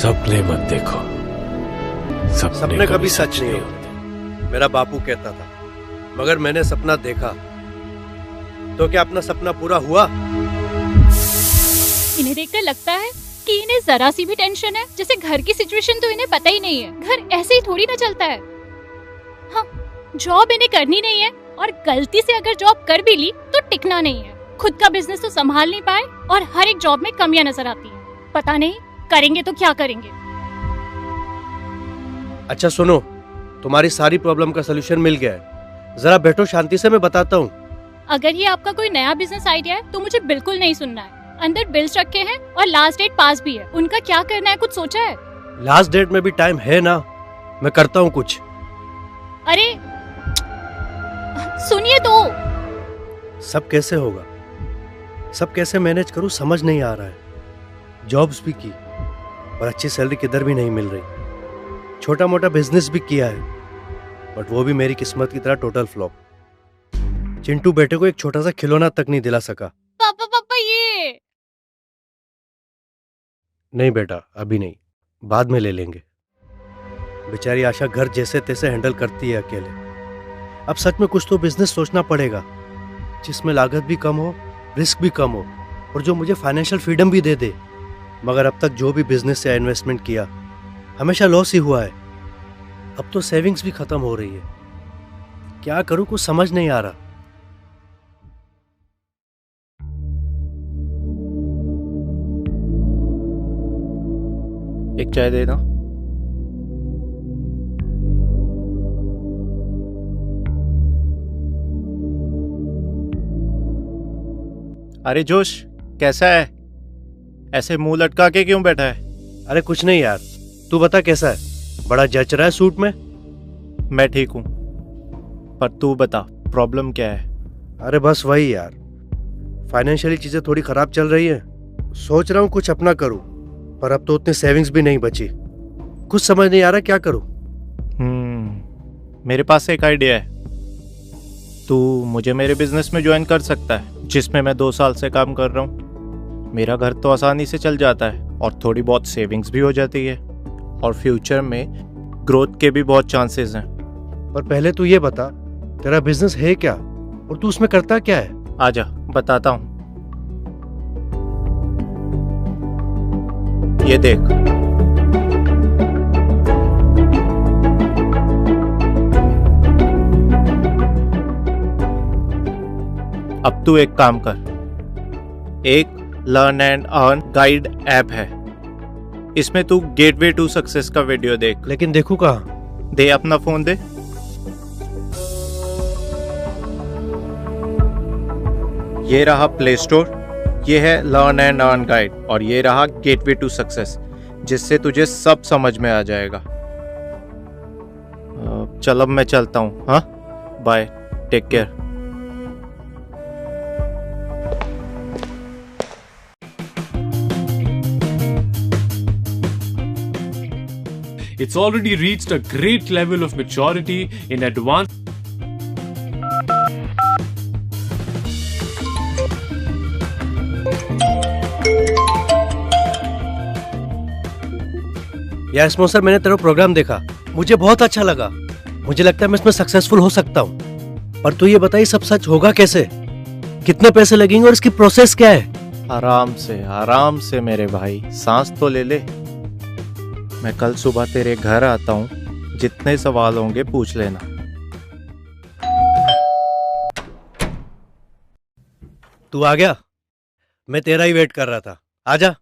सपने मत देखो, सपने कभी सच नहीं होते, मेरा बापू कहता था। मगर मैंने सपना देखा, तो क्या अपना सपना पूरा हुआ? इन्हें देखकर लगता है कि इन्हें जरा सी भी टेंशन है, जैसे घर की सिचुएशन तो इन्हें पता ही नहीं है। घर ऐसे ही थोड़ी ना चलता है। हाँ, जॉब इन्हें करनी नहीं है, और गलती से अगर जॉब कर भी ली तो टिकना नहीं है। खुद का बिजनेस तो संभाल नहीं पाए और हर एक जॉब में कमियां नजर आती हैं। पता नहीं करेंगे तो क्या करेंगे। अच्छा सुनो, तुम्हारी सारी प्रॉब्लम का सोल्यूशन मिल गया है। जरा बैठो शांति से, मैं बताता हूँ। अगर ये आपका कोई नया बिजनेस आइडिया है तो मुझे बिल्कुल नहीं सुनना है। अंदर बिल्स रखे हैं और लास्ट डेट पास भी है, उनका क्या करना है कुछ सोचा है? लास्ट डेट में भी टाइम है ना, मैं करता हूँ कुछ। अरे सुनिए तो। सब कैसे होगा, सब कैसे मैनेज करूँ समझ नहीं आ रहा है। जॉब्स भी की और अच्छी सैलरी किधर भी नहीं मिल रही। छोटा मोटा बिजनेस भी किया है, बट वो भी मेरी किस्मत की तरह टोटल फ्लॉप। चिंटू बेटे को एक छोटा सा खिलौना तक नहीं दिला सका। पापा पापा ये नहीं बेटा, अभी नहीं, बाद में ले लेंगे। बेचारी आशा घर जैसे तैसे हैंडल करती है अकेले। अब सच में कुछ तो बिजनेस सोचना पड़ेगा जिसमें लागत भी कम हो, रिस्क भी कम हो, और जो मुझे फाइनेंशियल फ्रीडम भी दे दे। मगर अब तक जो भी बिजनेस या इन्वेस्टमेंट किया हमेशा लॉस ही हुआ है। अब तो सेविंग्स भी खत्म हो रही है। क्या करूं, कुछ समझ नहीं आ रहा। एक चाय देना। अरे जोश, कैसा है? ऐसे मुंह लटका के क्यों बैठा है? अरे कुछ नहीं यार, तू बता कैसा है? बड़ा जच रहा है सूट में। मैं ठीक हूं, पर तू बता प्रॉब्लम क्या है? अरे बस वही यार, फाइनेंशियली चीजें थोड़ी खराब चल रही है। सोच रहा हूँ कुछ अपना करूँ, पर अब तो उतनी सेविंग्स भी नहीं बची। कुछ समझ नहीं आ रहा क्या करूँ। मेरे पास एक आइडिया है। तू मुझे मेरे बिजनेस में ज्वाइन कर सकता है, जिसमें मैं 2 साल से काम कर रहा हूँ। मेरा घर तो आसानी से चल जाता है और थोड़ी बहुत सेविंग्स भी हो जाती है, और फ्यूचर में ग्रोथ के भी बहुत चांसेस हैं। पर पहले तू ये बता, तेरा बिजनेस है क्या और तू उसमें करता क्या है? आजा बताता हूँ। ये देख, अब तू एक काम कर। एक learn and earn guide app है, इसमें तू गेटवे टू सक्सेस का वीडियो देख। लेकिन देखू कहाँ? दे अपना फोन दे। ये रहा प्ले स्टोर, ये है लर्न एंड अर्न गाइड, और ये रहा गेटवे टू सक्सेस, जिससे तुझे सब समझ में आ जाएगा। चल अब मैं चलता हूँ। हाँ bye, take care. It's already reached a great level of maturity in advanced. यार स्पॉन्सर, मैंने तेरा प्रोग्राम देखा, मुझे बहुत अच्छा लगा। मुझे लगता है मैं इसमें सक्सेसफुल हो सकता हूँ। पर तू ये बता, ये सब सच होगा कैसे? कितने पैसे लगेंगे और इसकी प्रोसेस क्या है? आराम से मेरे भाई, सांस तो ले ले। मैं कल सुबह तेरे घर आता हूँ, जितने सवाल होंगे पूछ लेना। तू आ गया? मैं तेरा ही वेट कर रहा था, आजा।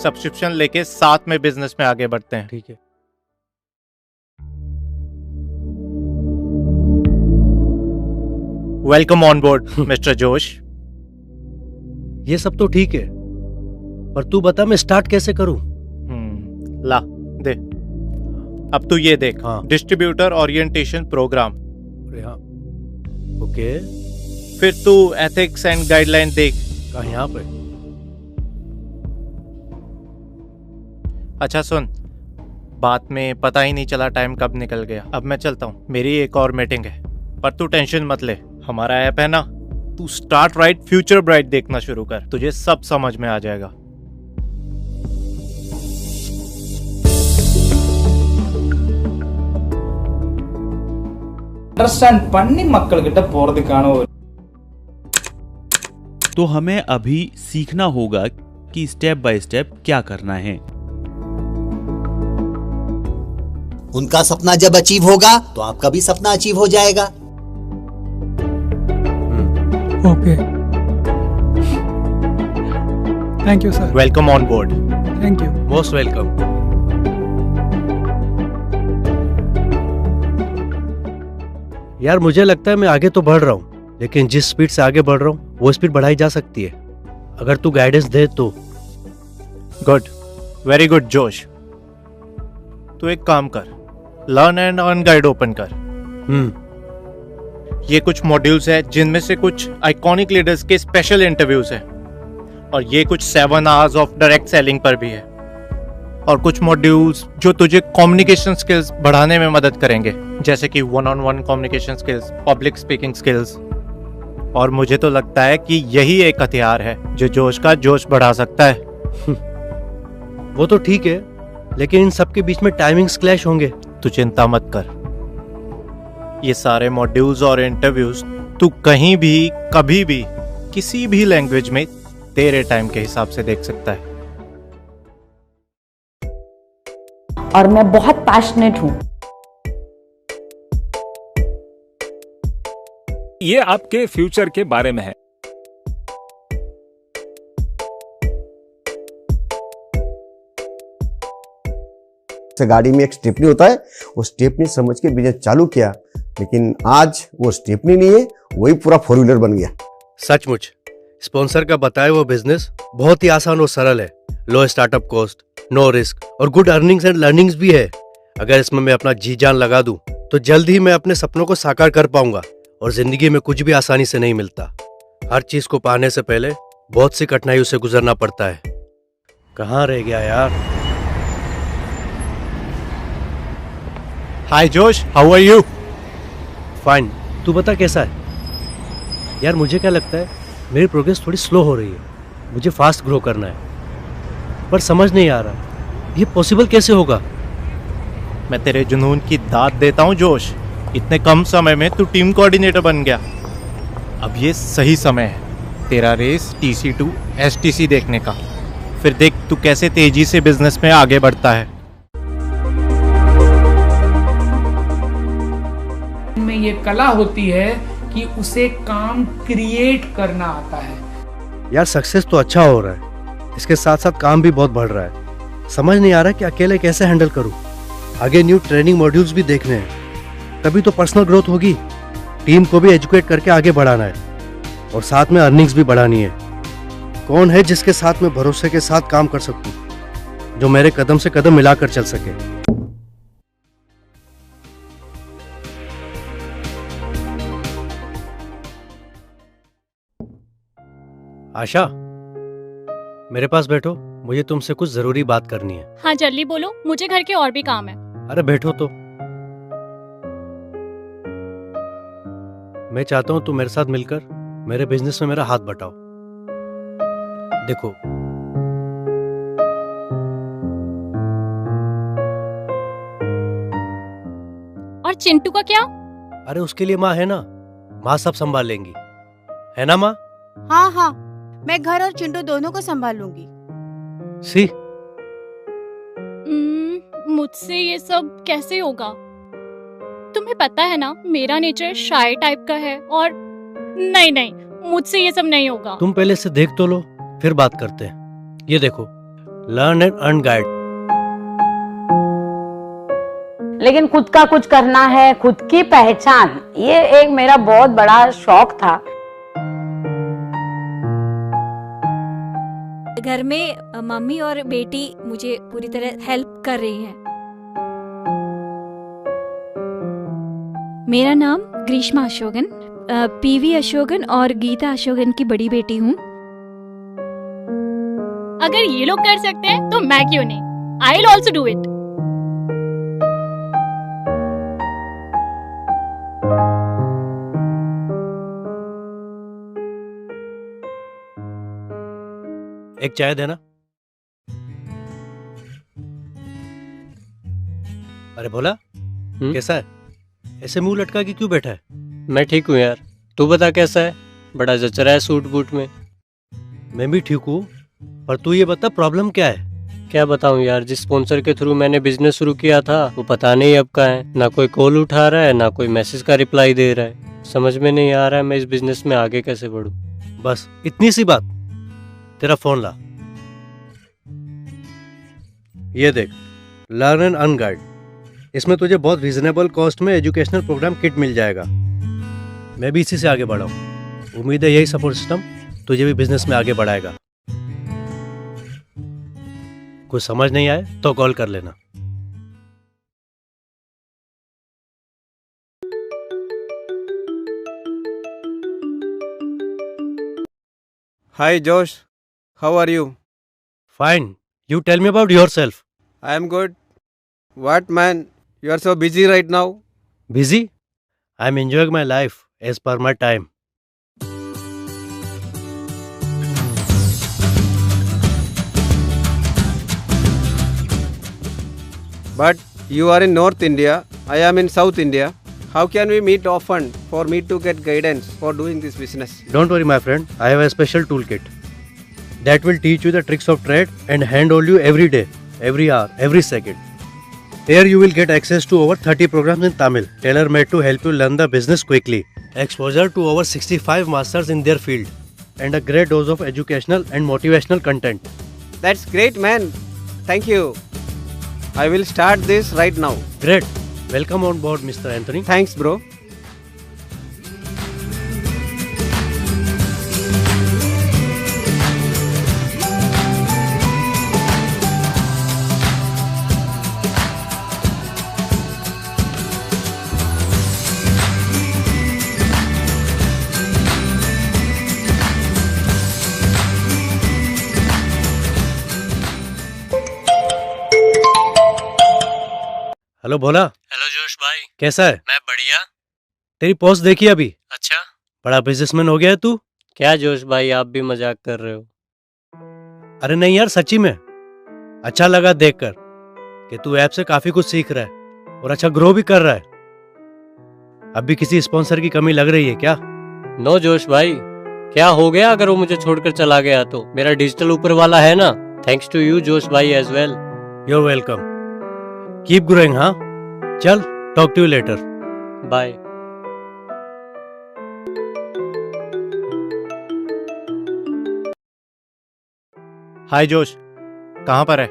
सब्सक्रिप्शन लेके साथ में बिजनेस में आगे बढ़ते हैं। ठीक है। वेलकम ऑन बोर्ड मिस्टर जोश। ये सब तो ठीक है, पर तू बता मैं स्टार्ट कैसे करूं? ला दे। अब तू ये देख, हाँ। Distributor orientation programme. अरे हाँ, ओके। फिर तू एथिक्स एंड गाइडलाइन देख। कहाँ? यहाँ पे? अच्छा सुन, बात में पता ही नहीं चला टाइम कब निकल गया। अब मैं चलता हूँ, मेरी एक और मीटिंग है। पर तू टेंशन मत ले, हमारा ऐप है ना, तू स्टार्ट राइट फ्यूचर ब्राइट देखना शुरू कर, तुझे सब समझ में आ जाएगा। अंडरस्टैंड பண்ணி மக்கள் கிட்ட போறதுக்கான ஒரு तो हमें अभी सीखना होगा कि स्टेप बाय स्टेप क्या करना है। उनका सपना जब अचीव होगा तो आपका भी सपना अचीव हो जाएगा। Okay, thank you sir. Welcome on board. Thank you. Most welcome. यार मुझे लगता है मैं आगे तो बढ़ रहा हूँ, लेकिन जिस स्पीड से आगे बढ़ रहा हूँ वो स्पीड बढ़ाई जा सकती है अगर तू गाइडेंस दे तो। गुड, वेरी गुड जोश। तू एक काम कर, learn and earn guide open कर। ये कुछ मॉड्यूल्स है जिनमें से कुछ आइकॉनिक लीडर्स के स्पेशल इंटरव्यूज हैं, और ये कुछ 7 आवर्स ऑफ डायरेक्ट सेलिंग पर भी है, और कुछ मॉड्यूल्स जो तुझे कम्युनिकेशन स्किल्स बढ़ाने में मदद करेंगे, जैसे कि 1-on-1 communication skills, public speaking skills. और मुझे तो लगता है कि यही एक हथियार है जो जोश का जोश बढ़ा सकता है। वो तो ठीक है, लेकिन इन सब के बीच में टाइमिंग्स क्लैश होंगे। तू चिंता मत कर, ये सारे मॉड्यूल्स और इंटरव्यूज तू कहीं भी कभी भी किसी भी लैंग्वेज में तेरे टाइम के हिसाब से देख सकता है। और मैं बहुत पैशनेट हूं। ये आपके फ्यूचर के बारे में है। गाड़ी में एक स्टेपनी होता है, वो स्टेपनी समझ के बिजनेस चालू किया, लेकिन आज वो स्टेपनी नहीं है, वही पूरा 4 व्हीलर बन गया। सचमुच स्पॉन्सर का बताया वो बिजनेस बहुत ही आसान और सरल है। लो स्टार्टअप कॉस्ट, नो रिस्क और गुड अर्निंग्स एंड लर्निंग्स भी है। अगर इसमें मैं अपना जी जान लगा दूं तो जल्द ही मैं अपने सपनों को साकार कर पाऊंगा। और जिंदगी में कुछ भी आसानी से नहीं मिलता, हर चीज को पाने से पहले बहुत सी कठिनाइयों से गुजरना पड़ता है। कहाँ रह गया यार? हाय जोश, हाउ आर यू? फाइन, तू बता कैसा है? यार मुझे क्या लगता है, मेरी प्रोग्रेस थोड़ी स्लो हो रही है। मुझे फास्ट ग्रो करना है, पर समझ नहीं आ रहा ये पॉसिबल कैसे होगा। मैं तेरे जुनून की दाद देता हूँ जोश, इतने कम समय में तू टीम कोऑर्डिनेटर बन गया। अब ये सही समय है तेरा रेस TC2 STC देखने का। फिर देख तू कैसे तेजी से बिजनेस में आगे बढ़ता है। में ये कला होती है कि उसे काम क्रिएट करना आता है। यार सक्सेस तो अच्छा हो रहा है, इसके साथ साथ काम भी बहुत बढ़ रहा है। समझ नहीं आ रहा कि अकेले कैसे हैंडल करूं। आगे न्यू ट्रेनिंग मॉड्यूल्स भी देखने हैं, तभी तो पर्सनल ग्रोथ होगी। टीम को भी एजुकेट करके आगे बढ़ाना है, और साथ में अर्निंग्स भी बढ़ानी है। कौन है जिसके साथ में भरोसे के साथ काम कर सकूं, जो मेरे कदम से कदम मिलाकर चल सके। आशा, मेरे पास बैठो, मुझे तुमसे कुछ जरूरी बात करनी है। हाँ जल्दी बोलो, मुझे घर के और भी काम है। अरे बैठो तो। मैं चाहता हूं तुम मेरे साथ मिलकर मेरे बिजनेस में मेरा हाथ बटाओ। देखो, और चिंटू का क्या? अरे उसके लिए माँ है ना, माँ सब संभाल लेंगी, है ना माँ? हाँ हाँ, मैं घर और चिंटू दोनों को संभाल लूंगी। सी, मुझसे ये सब कैसे होगा? तुम्हें पता है ना, मेरा नेचर शाय टाइप का है, और नहीं, मुझसे ये सब नहीं होगा। तुम पहले से देख तो लो, फिर बात करते हैं। ये देखो, लर्न एंड अर्न गाइड। लेकिन खुद का कुछ करना है, खुद की पहचान, ये एक मेरा बहुत बड़ा शौक था। घर में मम्मी और बेटी मुझे पूरी तरह हेल्प कर रही हैं। मेरा नाम ग्रीष्मा अशोकन, पीवी अशोकन और गीता अशोकन की बड़ी बेटी हूँ। अगर ये लोग कर सकते हैं तो मैं क्यों नहीं? I will also do it. एक चाय देना। अरे भोला, कैसा है? ऐसे मुंह लटका के क्यों बैठा है? मैं ठीक हूँ यार, तू बता कैसा है? बड़ा जच रहा है सूट बूट में। मैं भी ठीक हूँ, पर तू ये बता प्रॉब्लम क्या है? क्या बताऊँ यार, जिस स्पॉन्सर के थ्रू मैंने बिजनेस शुरू किया था वो पता नहीं अब कहाँ है। ना कोई कॉल उठा रहा है, ना कोई मैसेज का रिप्लाई दे रहा है। समझ में नहीं आ रहा है मैं इस बिजनेस में आगे कैसे बढ़ूँ। बस इतनी सी बात? तेरा फोन ला, ये देख, लर्न एंड अर्न गाइड। इसमें तुझे बहुत रीजनेबल कॉस्ट में एजुकेशनल प्रोग्राम किट मिल जाएगा। मैं भी इसी से आगे बढ़ा हूँ। उम्मीद है यही सपोर्ट सिस्टम तुझे भी बिजनेस में आगे बढ़ाएगा। कुछ समझ नहीं आए तो कॉल कर लेना। Hi Josh, how are you? Fine. You tell me about yourself. I am good. What man, you are so busy right now? Busy? I am enjoying my life as per my time. But you are in North India, I am in South India. How can we meet often for me to get guidance for doing this business? Don't worry my friend, I have a special toolkit that will teach you the tricks of trade and handhold you every day, every hour, every second. Here you will get access to over 30 programs in Tamil, tailor-made to help you learn the business quickly. Exposure to over 65 masters in their field and a great dose of educational and motivational content. That's great man. Thank you. I will start this right now. Great. Welcome on board Mr. Anthony. Thanks bro. Hello Bhola. Hello Josh भाई, कैसा है? मैं बढ़िया। तेरी post देखी अभी? अच्छा, बड़ा बिजनेसमैन हो गया है तू। क्या जोश भाई, आप भी मजाक कर रहे हो? अरे नहीं यार, सच्ची में अच्छा लगा देखकर कि तू ऐप से काफी कुछ सीख रहा है और अच्छा ग्रो भी कर रहा है। अब भी किसी स्पॉन्सर की कमी लग रही है क्या? नो जोश भाई, क्या हो गया अगर वो मुझे छोड़कर चला गया तो? मेरा डिजिटल ऊपर वाला है ना। थैंक्स टू यू जोश भाई as well. You are welcome. Keep growing. हाँ चल, talk to you later. Bye. Hi Josh, कहाँ पर है?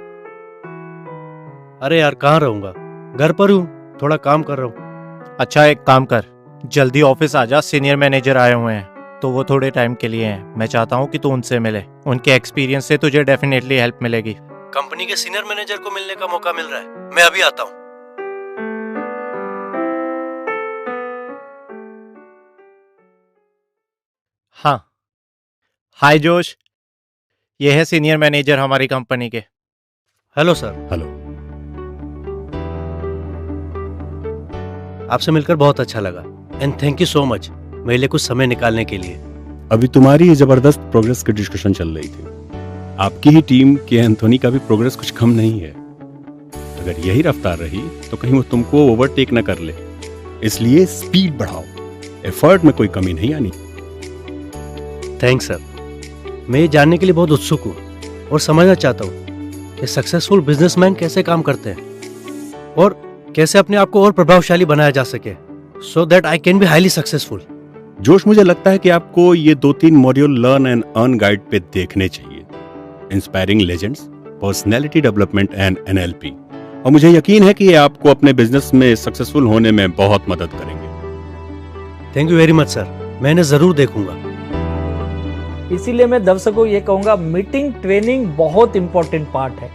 अरे यार कहाँ रहूंगा, घर पर हूँ, थोड़ा काम कर रहा हूँ। अच्छा एक काम कर, जल्दी ऑफिस आ जा, सीनियर मैनेजर आए हुए हैं तो वो थोड़े टाइम के लिए हैं। मैं चाहता हूँ कि तू उनसे मिले, उनके एक्सपीरियंस से तुझे डेफिनेटली हेल्प मिलेगी। कंपनी के सीनियर मैनेजर को मिलने का मौका मिल रहा है, मैं अभी आता हूँ। हाँ, हाय जोश, ये है सीनियर मैनेजर हमारी कंपनी के। Hello sir. हेलो। आपसे मिलकर बहुत अच्छा लगा and thank you so much मेरे लिए कुछ समय निकालने के लिए। अभी तुम्हारी ये जबरदस्त प्रोग्रेस की डिस्कशन चल रही थी। आपकी ही टीम के एंथोनी का भी प्रोग्रेस कुछ कम नहीं है। अगर यही रफ्तार रही तो कहीं वो तुमको ओवरटेक न कर ले, इसलिए स्पीड बढ़ाओ, एफर्ट में कोई कमी नहीं आनी। Thanks sir. मैं ये जानने के लिए बहुत उत्सुक हूँ और समझना चाहता हूँ कि सक्सेसफुल बिजनेसमैन कैसे काम करते हैं और कैसे अपने आप को और प्रभावशाली बनाया जा सके, so that I can be highly successful. जोश, मुझे लगता है कि आपको ये 2-3 module learn and earn guide पे देखने चाहिए। Inspiring legends personality development and NLP, और मुझे यकीन है कि ये आपको अपने बिजनेस में सक्सेसफुल होने में बहुत मदद करेंगे। Thank you very much sir, मैं इन्हें जरूर देखूंगा। इसीलिए मैं दर्शकों को ये कहूंगा, मीटिंग ट्रेनिंग बहुत इंपॉर्टेंट पार्ट है।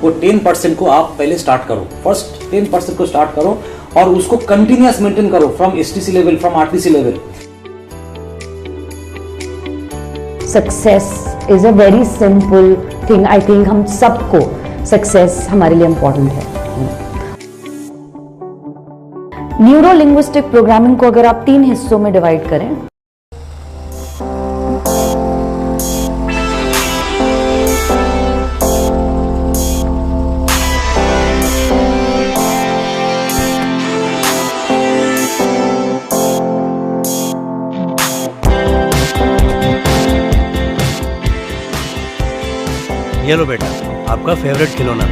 वो 10% को आप पहले स्टार्ट करो, फर्स्ट 10% को स्टार्ट करो और उसको कंटिन्यूअस मेंटेन करो from STC level, from RTC level. Success is a very simple thing. I think हम सबको सक्सेस हमारे लिए इम्पोर्टेंट है। न्यूरो लिंग्विस्टिक प्रोग्रामिंग को अगर आप 3 हिस्सों में डिवाइड करें, ये लो बेटा, आपका फेवरेट खिलौना।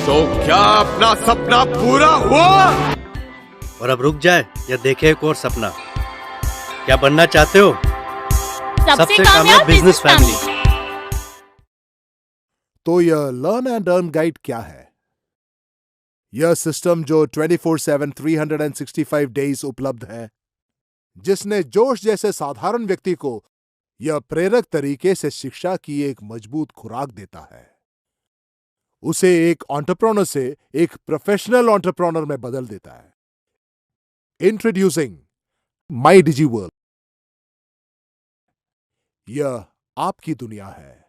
तो क्या अपना सपना पूरा हुआ? और अब रुक जाए या देखे एक और सपना? क्या बनना चाहते हो? सबसे कामयाब बिजनेस फैमिली। तो यह लर्न एंड अर्न गाइड क्या है? यह सिस्टम जो 24/7 365 डेज उपलब्ध है, जिसने जोश जैसे साधारण व्यक्ति को यह प्रेरक तरीके से शिक्षा की एक मजबूत खुराक देता है, उसे एक एंटरप्रेन्योर से एक प्रोफेशनल एंटरप्रेन्योर में बदल देता है। इंट्रोड्यूसिंग माई डिजी वर्ल्ड, यह आपकी दुनिया है।